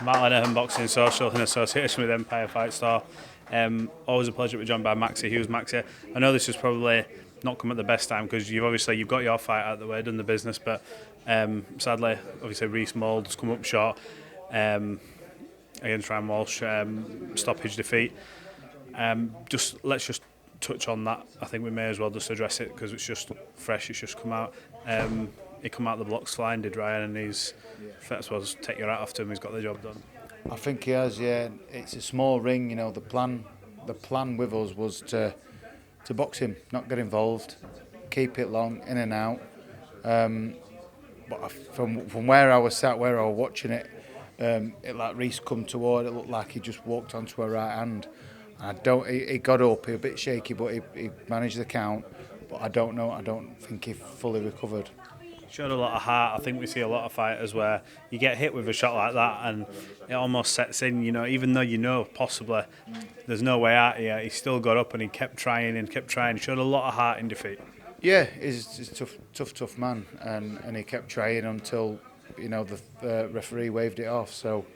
Matt Lenihan, Boxing Social in association with Empire Fight Store. Always a pleasure to be joined by Maxi Hughes. Maxi, I know this was probably not come at the best time because you've got your fight out of the way, done the business, but sadly, obviously Reece Mould's come up short against Ryan Walsh, stoppage defeat. Let's just touch on that. I think we may as well just address it because it's just fresh. It's just come out. He come out the blocks flying, did Ryan, and he's, I suppose, take your hat off to him. He's got the job done. I think he has. Yeah, it's a small ring. You know, the plan with us was to box him, not get involved, keep it long, in and out. But from where I was sat, where I was watching it, it like Reece come toward. It looked like he just walked onto her right hand. He got up. He was a bit shaky, but he managed the count. But I don't know. I don't think he fully recovered. Showed a lot of heart. I think we see a lot of fighters where you get hit with a shot like that and it almost sets in, you know, even though possibly there's no way out here, he still got up and he kept trying. He showed a lot of heart in defeat. Yeah, he's a tough man, and he kept trying until, you know, the referee waved it off. So,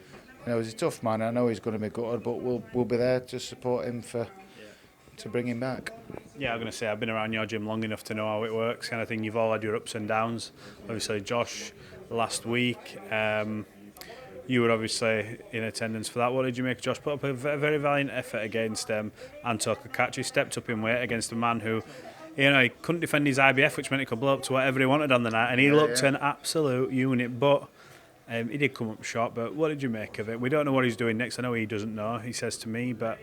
you know, he's a tough man. I know he's going to be gutted, but we'll be there to support him to bring him back. Yeah, I'm going to say I've been around your gym long enough to know how it works, kind of thing. You've all had your ups and downs. Obviously, Josh, last week, you were obviously in attendance for that. What did you make? Josh put up a very valiant effort against Anto Kakachi. He stepped up in weight against a man who, you know, he couldn't defend his IBF, which meant he could blow up to whatever he wanted on the night, and he looked an absolute unit. But he did come up short. But what did you make of it? We don't know what he's doing next. I know he doesn't know. He says to me, but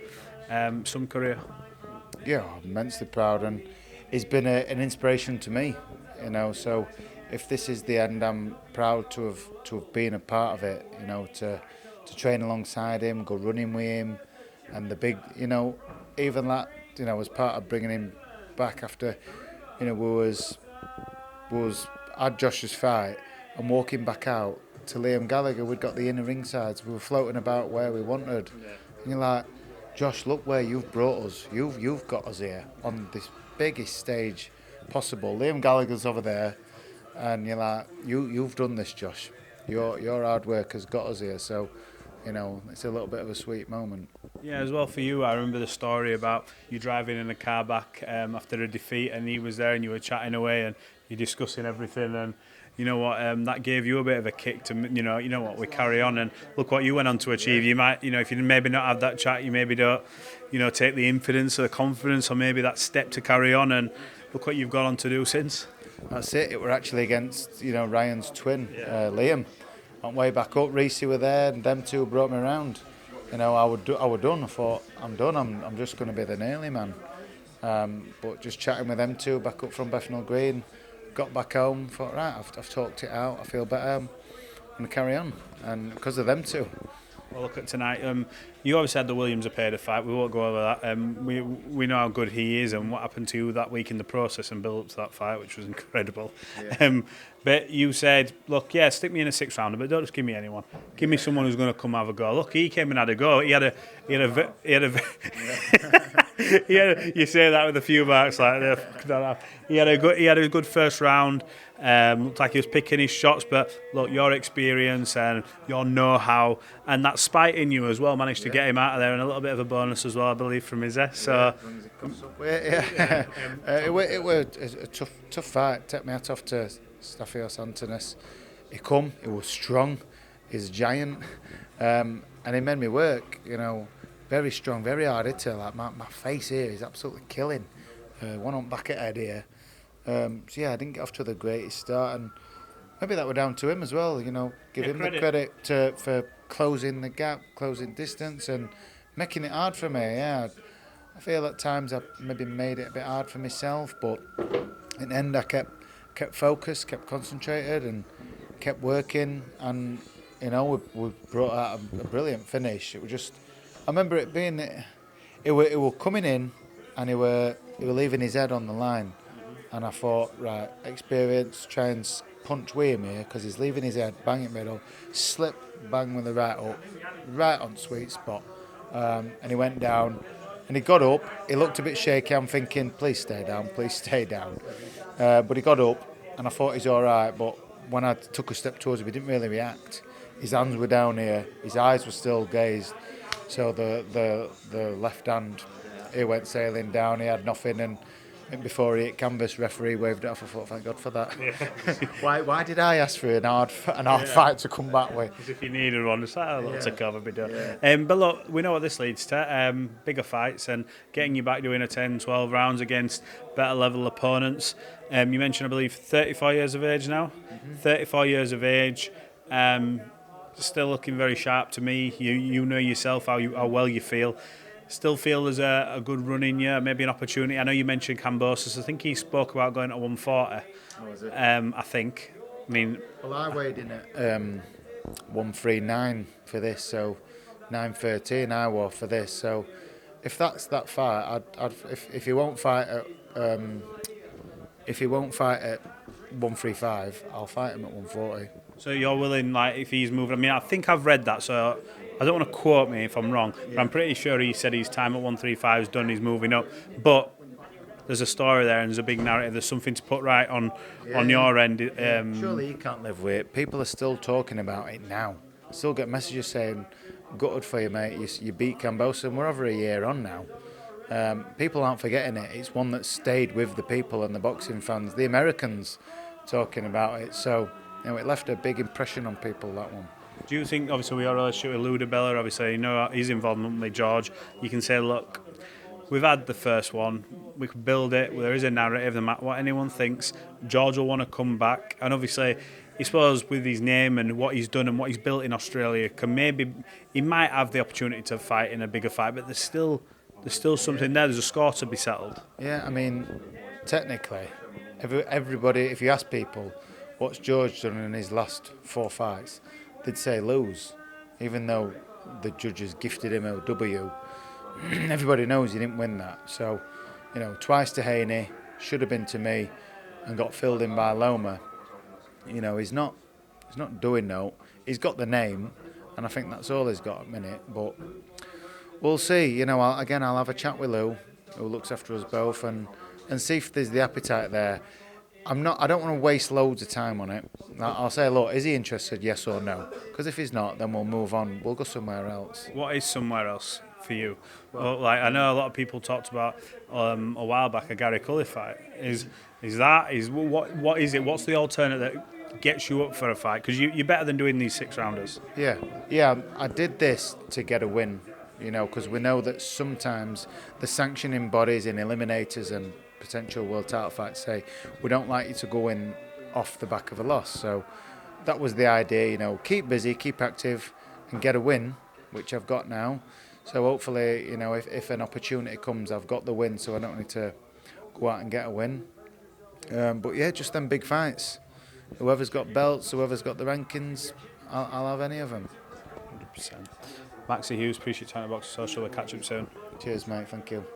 some career. Yeah, I'm immensely proud, and he's been an inspiration to me, you know. So if this is the end, I'm proud to have been a part of it, you know, to train alongside him, go running with him, and the big, you know, even that, you know, was part of bringing him back after, you know, we had Josh's fight and walking back out to Liam Gallagher. We'd got the inner ring sides. We were floating about where we wanted, and you're like, Josh, look where you've brought us. You've got us here on this biggest stage possible. Liam Gallagher's over there, and you're like, you've done this, Josh. Your hard work has got us here. So, you know, it's a little bit of a sweet moment. Yeah, as well for you. I remember the story about you driving in a car back after a defeat, and he was there, and you were chatting away, and you're discussing everything, and you know what, that gave you a bit of a kick to, you know what, we carry on, and look what you went on to achieve. You might, you know, if you maybe not have that chat, you maybe don't, you know, take the infidence or the confidence or maybe that step to carry on, and look what you've gone on to do since. That's it. It were actually against, you know, Ryan's twin, Liam. On way back up, Reece were there, and them two brought me around. You know, I were done. I thought, I'm done. I'm just going to be the nearly man. But just chatting with them two back up from Bethnal Green. Got back home, thought, right, I've talked it out, I feel better, I'm going to carry on, and because of them two. Well, look at tonight. You obviously had the Williams-Apeda fight. We won't go over that. We know how good he is and what happened to you that week in the process and build up to that fight, which was incredible. Yeah. But you said, look, yeah, stick me in a sixth rounder, but don't just give me anyone. Give me someone who's going to come have a go. Look, he came and had a go. He had a you say that with a few marks like that. He had a good first round. Looked like he was picking his shots, but look, your experience and your know-how and that spite in you as well managed to get him out of there, and a little bit of a bonus as well, I believe, from Izzy. So it was a tough fight. Take my hat off to Staphylos Antonis. He was strong, he's a giant, and he made me work, you know. Very strong, very hard hitter. Like my face here is absolutely killing. One on back at head here. So yeah, I didn't get off to the greatest start, and maybe that were down to him as well. You know, give him the credit for closing the gap, closing distance, and making it hard for me. Yeah, I feel at times I maybe made it a bit hard for myself, but in the end I kept focused, kept concentrated, and kept working. And you know, we brought out a brilliant finish. It was just. I remember it being, he were coming in, and he were leaving his head on the line, and I thought, right, experience, try and punch with him here, because he's leaving his head, bang it middle, slip, bang with the right up, right on sweet spot, and he went down, and he got up. He looked a bit shaky. I'm thinking, please stay down, but he got up, and I thought he's all right. But when I took a step towards him, he didn't really react. his hands were down here, his eyes were still gazed. So the left hand, he went sailing down. He had nothing, and before he hit canvas, referee waved it off. I thought, thank God for that. Yeah. why did I ask for an hard fight to come back with? Because if you needed one, it's like a little to cover be done. Yeah. But look, we know what this leads to. Bigger fights and getting you back doing a 10, 12 rounds against better level opponents. You mentioned, I believe, 34 years of age now. 34 years of age. Still looking very sharp to me. You know yourself how well you feel. Still feel there's a good run in you, maybe an opportunity. I know you mentioned Kambosos. I think he spoke about going to 140. Oh, is it? I think. I mean, Well, I weighed in at 139 for this, so 913 I wore for this. So if that's that fight, if he won't fight at 135, I'll fight him at 140. so you're willing, like, if he's moving. I mean, I think I've read that, so I don't want to quote me if I'm wrong, but I'm pretty sure he said his time at 135 is done, he's moving up. But there's a story there and there's a big narrative. There's something to put right on your end. Surely you can't live with it. People are still talking about it now. Still get messages saying, gutted for you, mate. You beat Kambosos, and we're over a year on now. People aren't forgetting it. It's one that stayed with the people and the boxing fans, the Americans, talking about it. So, it left a big impression on people, that one. Do you think, obviously, we are a relationship with Ludabella, obviously, you know his involvement with George. You can say, look, we've had the first one, we could build it, there is a narrative, no matter what anyone thinks, George will want to come back. And obviously, I suppose with his name and what he's done and what he's built in Australia, he might have the opportunity to fight in a bigger fight, but there's still something there, there's a score to be settled. Yeah, I mean, technically, everybody, if you ask people, what's George done in his last 4 fights, they'd say lose, even though the judges gifted him a W. Everybody knows he didn't win that. So, twice to HANEY, should have been to me, and got filled in by LOMA. He's not doing no. He's got the name, and I think that's all he's got at the minute. But we'll see. I'll have a chat with Lou, who looks after us both, and see if there's the appetite there. I don't want to waste loads of time on it. I'll say, look, is he interested, yes or no? Because if he's not, then we'll move on. We'll go somewhere else. What is somewhere else for you? Well, I know a lot of people talked about a while back a Gary Cully fight. What is it? What's the alternative that gets you up for a fight? Because you're better than doing these 6-rounders. Yeah. I did this to get a win. Because we know that sometimes the sanctioning bodies in eliminators and potential world title fights say, we don't like you to go in off the back of a loss. So that was the idea, keep busy, keep active, and get a win, which I've got now. So hopefully, if an opportunity comes, I've got the win, so I don't need to go out and get a win. But yeah, just them big fights. Whoever's got belts, whoever's got the rankings, I'll have any of them. 100%. Maxi Hughes, appreciate your time at Boxing Social. We'll catch up soon. Cheers, mate. Thank you.